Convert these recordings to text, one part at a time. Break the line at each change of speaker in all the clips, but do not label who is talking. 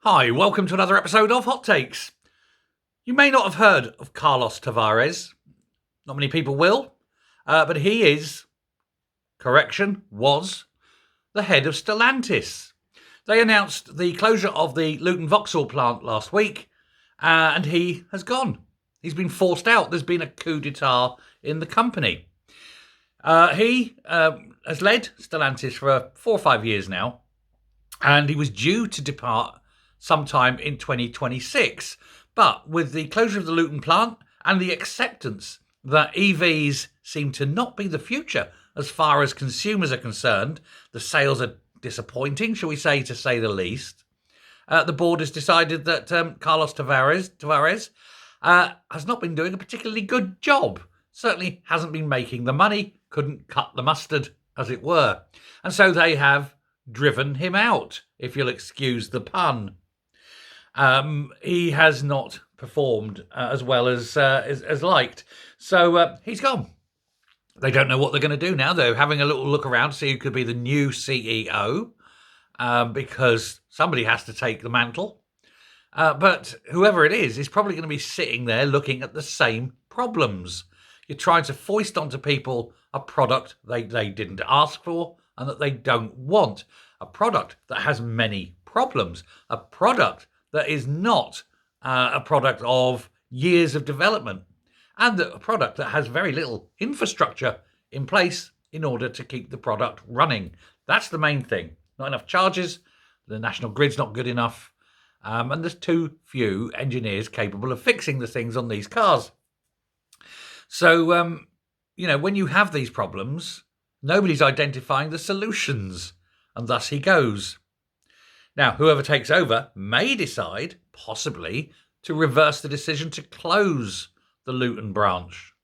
Hi, welcome to another episode of Hot Takes. You may not have heard of Carlos Tavares. Not many people will, but he was the head of Stellantis. They announced the closure of the Luton Vauxhall plant last week, and he has gone. He's been forced out. There's been a coup d'etat in the company. He has led Stellantis for 4 or 5 years now, and he was due to depart sometime in 2026. But with the closure of the Luton plant and the acceptance that EVs seem to not be the future as far as consumers are concerned, the sales are disappointing, shall we say, to say the least. The board has decided that Carlos Tavares has not been doing a particularly good job. Certainly hasn't been making the money, couldn't cut the mustard, as it were. And so they have driven him out, if you'll excuse the pun. He has not performed as well as liked. So he's gone. They don't know what they're going to do now. They're having a little look around to see who could be the new CEO, because somebody has to take the mantle. But whoever it is probably going to be sitting there looking at the same problems. You're trying to foist onto people a product they didn't ask for and that they don't want. A product that has many problems. A product that is not a product of years of development, and a product that has very little infrastructure in place in order to keep the product running. That's the main thing. Not enough charges, the national grid's not good enough, and there's too few engineers capable of fixing the things on these cars. So, when you have these problems, nobody's identifying the solutions, and thus he goes. Now, whoever takes over may decide, possibly, to reverse the decision to close the Luton branch.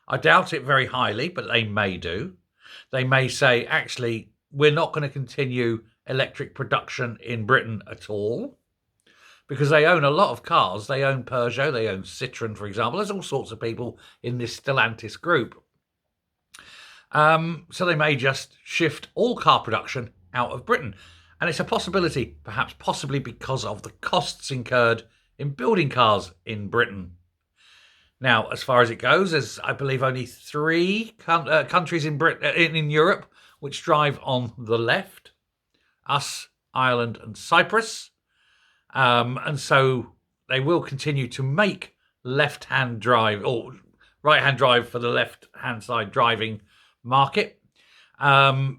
I doubt it very highly, but they may do. They may say, actually, we're not going to continue electric production in Britain at all, because they own a lot of cars. They own Peugeot, they own Citroën, for example. There's all sorts of people in this Stellantis group. So they may just shift all car production out of Britain. And it's a possibility, perhaps possibly because of the costs incurred in building cars in Britain. Now, as far as it goes, there's, I believe, only 3 countries in Europe which drive on the left: us, Ireland, and Cyprus. And so they will continue to make left-hand drive or right-hand drive for the left-hand side driving market. But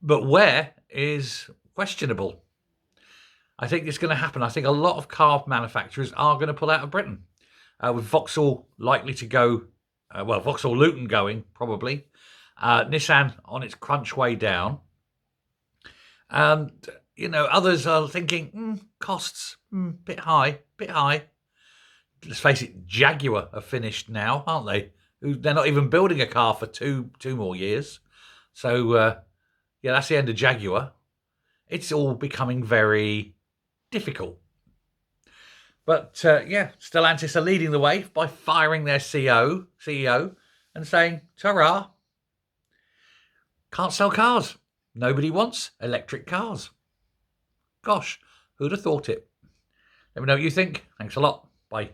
where is questionable. I think it's going to happen. I think a lot of car manufacturers are going to pull out of Britain, with Vauxhall likely to go, Vauxhall Luton going, probably. Nissan on its crunch way down. And, others are thinking, costs, bit high. Let's face it, Jaguar are finished now, aren't they? They're not even building a car for two more years. So, that's the end of Jaguar. It's all becoming very difficult. But, Stellantis are leading the way by firing their CEO and saying, ta-ra, can't sell cars. Nobody wants electric cars. Gosh, who'd have thought it? Let me know what you think. Thanks a lot. Bye.